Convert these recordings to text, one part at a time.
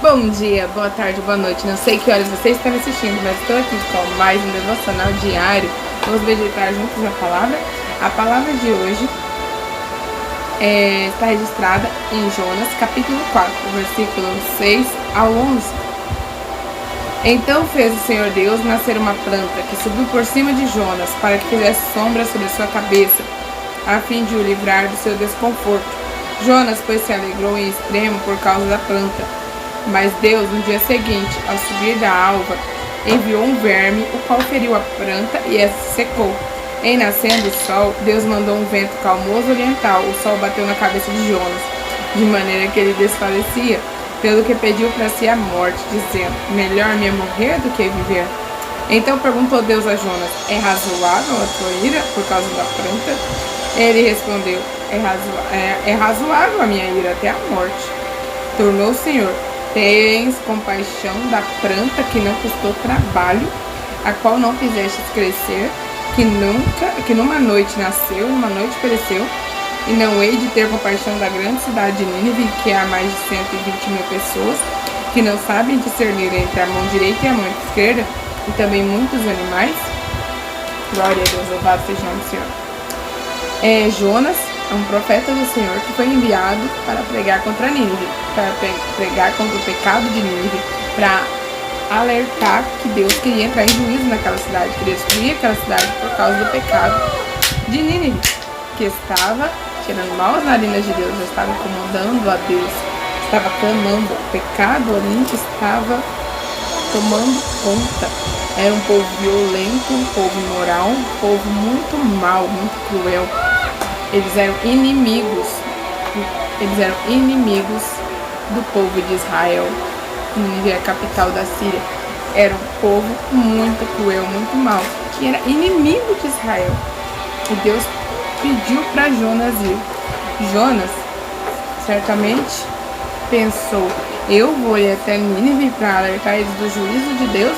Bom dia, boa tarde, boa noite. Não sei que horas você está me assistindo, mas estou aqui com mais um devocional diário. Vamos meditar juntos na palavra. A palavra de hoje está registrada em Jonas, capítulo 4, versículos 6 ao 11. Então fez o Senhor Deus nascer uma planta que subiu por cima de Jonas, para que fizesse sombra sobre sua cabeça, a fim de o livrar do seu desconforto. Jonas, pois, se alegrou em extremo por causa da planta. Mas Deus, no dia seguinte, ao subir da alva, enviou um verme, o qual feriu a planta e essa se secou. Em nascendo o sol, Deus mandou um vento calmoso oriental. O sol bateu na cabeça de Jonas, de maneira que ele desfalecia, pelo que pediu para si a morte, dizendo: melhor me é morrer do que viver. Então perguntou Deus a Jonas: é razoável a tua ira por causa da planta? Ele respondeu: é razoável a minha ira até a morte. Tornou o Senhor: tens compaixão da planta que não custou trabalho, a qual não fizestes crescer, que numa noite nasceu, numa noite pereceu, e não hei de ter compaixão da grande cidade de Nínive, que há mais de 120.000 pessoas, que não sabem discernir entre a mão direita e a mão esquerda, e também muitos animais? Glória a Deus, louvado seja o nome do Senhor. Jonas é um profeta do Senhor que foi enviado para pregar contra Nínive, para pregar contra o pecado de Nínive, para alertar que Deus queria entrar em juízo naquela cidade, queria destruir aquela cidade por causa do pecado de Nínive, que estava tirando mal as narinas de Deus, já estava incomodando a Deus, estava clamando, o pecado ali estava tomando conta. Era um povo violento, um povo imoral, um povo muito mau, muito cruel. Eles eram inimigos do povo de Israel. Nínive é a capital da Síria. Era um povo muito cruel, muito mau, que era inimigo de Israel. E Deus pediu para Jonas ir. Jonas certamente pensou: eu vou ir até Nínive para alertar eles do juízo de Deus.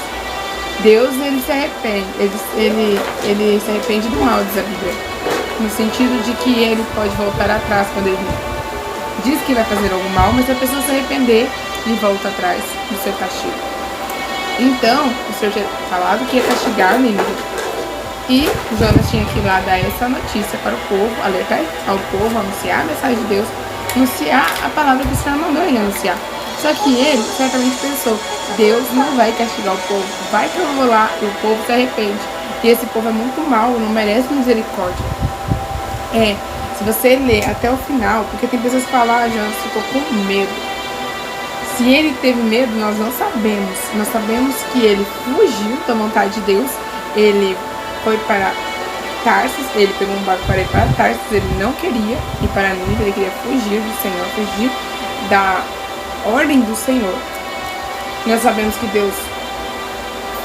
Deus, ele se arrepende, ele se arrepende do mal, diz a Bíblia, no sentido de que ele pode voltar atrás quando ele diz que vai fazer algo mal, mas se a pessoa se arrepender, ele volta atrás do seu castigo. Então, o Senhor tinha falado que ia castigar Nínive, e Jonas tinha que ir lá dar essa notícia para o povo, alertar ao povo, anunciar a mensagem de Deus, anunciar a palavra que o Senhor mandou ele anunciar. Só que ele certamente pensou: Deus não vai castigar o povo, vai que eu vou lá e o povo se arrepende, e esse povo é muito mau, não merece misericórdia. Se você ler até o final, porque tem pessoas que falam: Jonas ficou com medo. Se ele teve medo, nós não sabemos. Nós sabemos que ele fugiu da vontade de Deus, ele foi para Tarsis, ele pegou um barco para ir para Tarsis, ele não queria ir para Nínive, ele queria fugir do Senhor, fugir da ordem do Senhor. Nós sabemos que Deus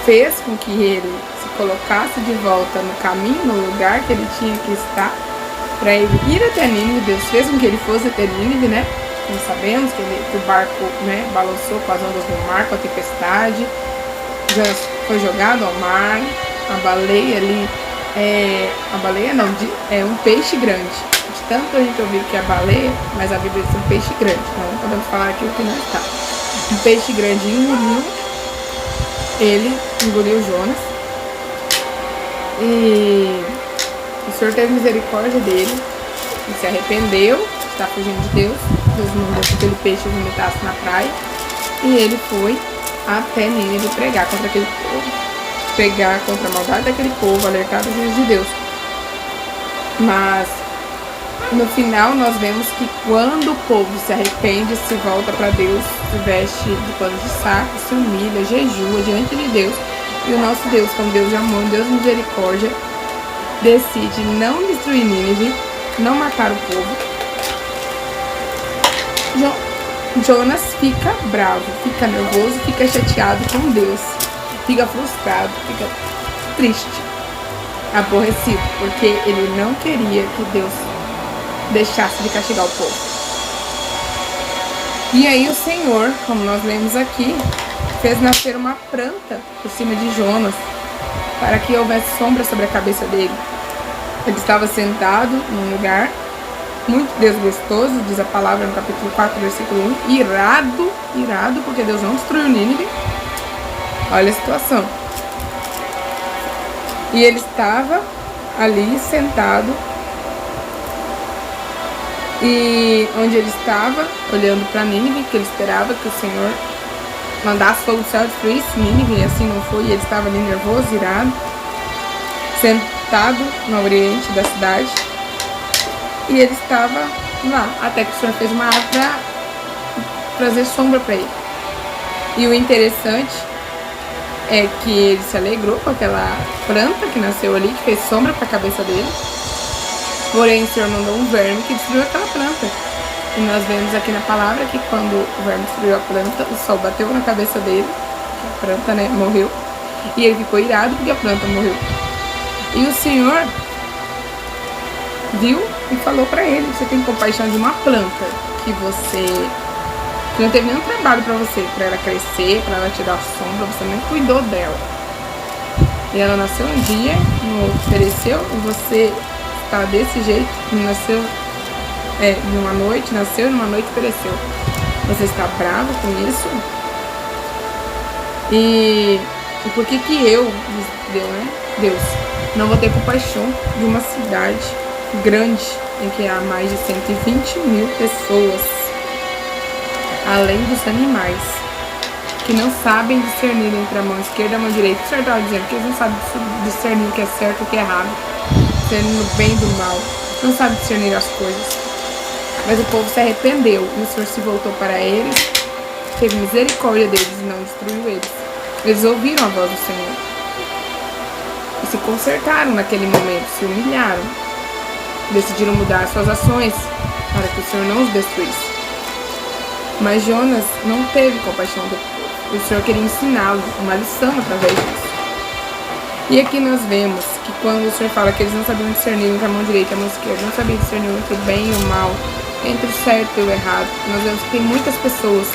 fez com que ele se colocasse de volta no caminho, no lugar que ele tinha que estar, para ele ir até Nínive. Deus fez com que ele fosse até Nínive, né? Nós sabemos que o barco, né, balançou com as ondas do mar, com a tempestade. Já foi jogado ao mar. A baleia ali, é um peixe grande. De tanto a gente ouvir que é a baleia, mas a Bíblia diz um peixe grande. Não podemos falar aquilo que não está. Um peixe grande engoliu Jonas. E o Senhor teve misericórdia dele. Ele se arrependeu, está fugindo de Deus. Deus mandou que aquele peixe vomitasse na praia. E ele foi até Nínive pregar contra aquele povo, pregar contra a maldade daquele povo, alertar do juízo de Deus. Mas no final nós vemos que quando o povo se arrepende, se volta para Deus, se veste de pano de saco, se humilha, jejua diante de Deus, e o nosso Deus, como Deus de amor, Deus de misericórdia, decide não destruir Nínive, não matar o povo. Jonas fica bravo, fica nervoso, fica chateado com Deus, fica frustrado, fica triste, aborrecido, porque ele não queria que Deus deixasse de castigar o povo. E aí o Senhor, como nós lemos aqui, fez nascer uma planta por cima de Jonas, para que houvesse sombra sobre a cabeça dele. Ele estava sentado num lugar muito desgostoso, diz a palavra no capítulo 4, versículo 1, irado, porque Deus não destruiu Nínive. Olha a situação. E ele estava ali sentado, e onde ele estava, olhando para Nínive, que ele esperava que o Senhor mandasse fogo do céu e destruísse Nínive, e assim não foi, e ele estava ali nervoso, irado, sentado no oriente da cidade, e ele estava lá, até que o Senhor fez uma árvore para trazer sombra para ele. E o interessante é que ele se alegrou com aquela planta que nasceu ali, que fez sombra para a cabeça dele. Porém, o Senhor mandou um verme que destruiu aquela planta. E nós vemos aqui na palavra que quando o verme destruiu a planta, o sol bateu na cabeça dele, a planta, né, morreu. E ele ficou irado porque a planta morreu. E o Senhor viu e falou para ele: você tem compaixão de uma planta que não teve nenhum trabalho para você, para ela crescer, para ela te dar sombra, você nem cuidou dela. E ela nasceu um dia, não ofereceu, e você está desse jeito, nasceu numa noite, nasceu numa noite e pereceu. Você está bravo com isso? E por que eu, Deus, não vou ter compaixão de uma cidade grande em que há mais de 120 mil pessoas, além dos animais, que não sabem discernir entre a mão esquerda e a mão direita? O Senhor estava dizendo que eles não sabem discernir o que é certo e o que é errado, discernir o bem do mal, não sabem discernir as coisas. Mas o povo se arrependeu e o Senhor se voltou para eles, teve misericórdia deles e não destruiu eles. Eles ouviram a voz do Senhor e se consertaram naquele momento, se humilharam, decidiram mudar suas ações para que o Senhor não os destruísse. Mas Jonas não teve compaixão do povo. O Senhor queria ensiná-lo uma lição através disso. E aqui nós vemos que quando o Senhor fala que eles não sabiam discernir entre a mão direita e a mão esquerda, não sabiam discernir entre o bem e o mal, entre o certo e o errado, nós vemos que tem muitas pessoas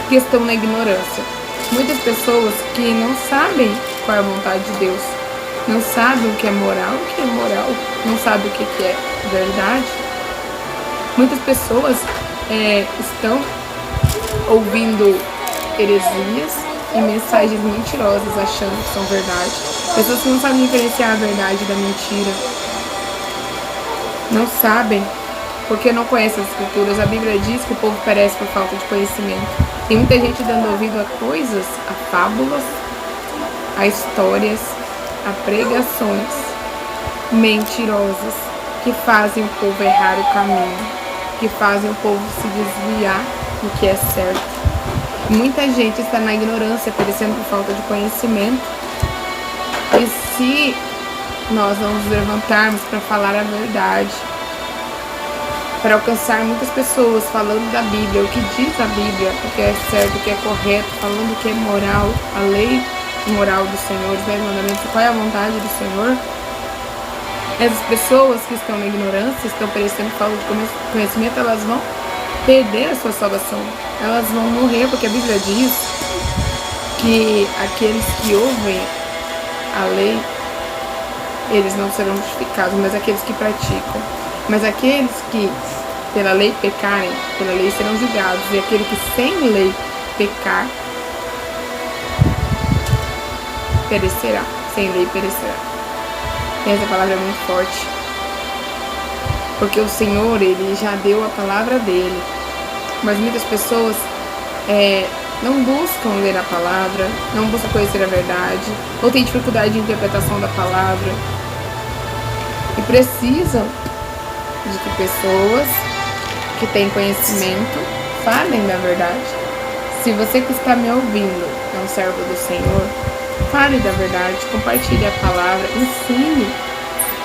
que estão na ignorância. Muitas pessoas que não sabem qual é a vontade de Deus, não sabem o que é moral, não sabem o que é verdade. Muitas pessoas estão ouvindo heresias e mensagens mentirosas, achando que são verdade. Pessoas que não sabem diferenciar a verdade da mentira, não sabem porque não conhecem as escrituras. A Bíblia diz que o povo perece por falta de conhecimento. Tem muita gente dando ouvido a coisas, a fábulas, a histórias, a pregações mentirosas que fazem o povo errar o caminho, que fazem o povo se desviar do que é certo. Muita gente está na ignorância, perecendo por falta de conhecimento. E se nós não nos levantarmos para falar a verdade, para alcançar muitas pessoas falando da Bíblia, o que diz a Bíblia, o que é certo, o que é correto, falando o que é moral, a lei moral do Senhor, os 10 mandamentos, qual é a vontade do Senhor, essas pessoas que estão na ignorância, estão perecendo por falta de conhecimento, elas vão perder a sua salvação, elas vão morrer, porque a Bíblia diz que aqueles que ouvem a lei, eles não serão justificados, mas aqueles que praticam. Mas aqueles que pela lei pecarem, pela lei serão julgados, e aquele que sem lei pecar, perecerá, sem lei perecerá. E essa palavra é muito forte, porque o Senhor, Ele já deu a palavra dEle, mas muitas pessoas não buscam ler a palavra, não buscam conhecer a verdade, ou têm dificuldade de interpretação da palavra, e precisam de que pessoas que têm conhecimento falem da verdade. Se você que está me ouvindo é um servo do Senhor, fale da verdade, compartilhe a palavra, ensine.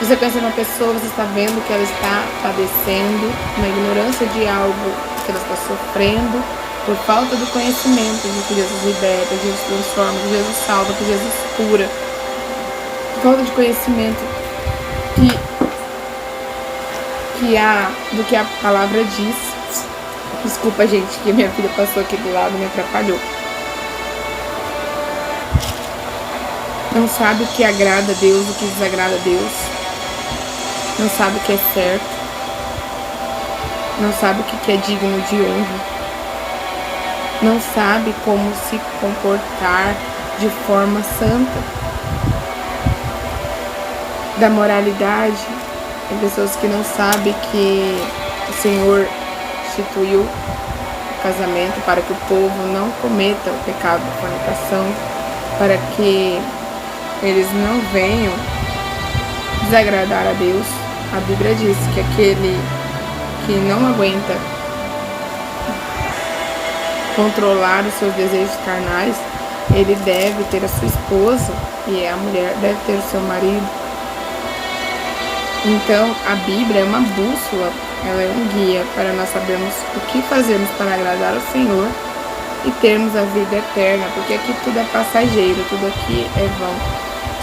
Você conhece uma pessoa, você está vendo que ela está padecendo uma ignorância de algo, que ela está sofrendo por falta do conhecimento de que Jesus liberta, que Jesus transforma, que Jesus salva, que Jesus cura. Por falta de conhecimento do que a palavra diz. Desculpa, gente, que minha filha passou aqui do lado e me atrapalhou. Não sabe o que agrada a Deus, o que desagrada a Deus. Não sabe o que é certo. não sabe o que é digno de honra, não sabe como se comportar de forma santa. Da moralidade, tem pessoas que não sabem que o Senhor instituiu o casamento para que o povo não cometa o pecado da fornicação, para que eles não venham desagradar a Deus. A Bíblia diz que aquele que não aguenta controlar os seus desejos carnais, ele deve ter a sua esposa e a mulher deve ter o seu marido. Então, a Bíblia é uma bússola, ela é um guia para nós sabermos o que fazemos para agradar ao Senhor e termos a vida eterna, porque aqui tudo é passageiro, tudo aqui é vão.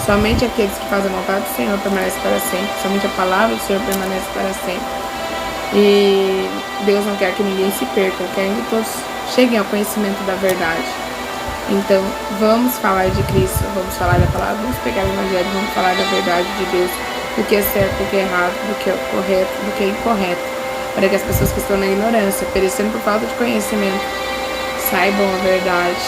Somente aqueles que fazem a vontade do Senhor permanecem para sempre, somente a palavra do Senhor permanece para sempre. E Deus não quer que ninguém se perca, quer que todos cheguem ao conhecimento da verdade. Então, vamos falar de Cristo, vamos falar da palavra, vamos pegar o Evangelho, vamos falar da verdade de Deus, do que é certo, do que é errado, do que é correto, do que é incorreto, para que as pessoas que estão na ignorância, perecendo por falta de conhecimento, saibam a verdade,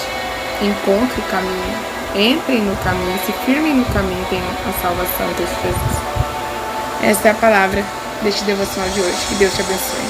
encontrem o caminho, entrem no caminho, se firmem no caminho e tenham a salvação de Jesus. Esta é a palavra deste devocional de hoje. Que Deus te abençoe.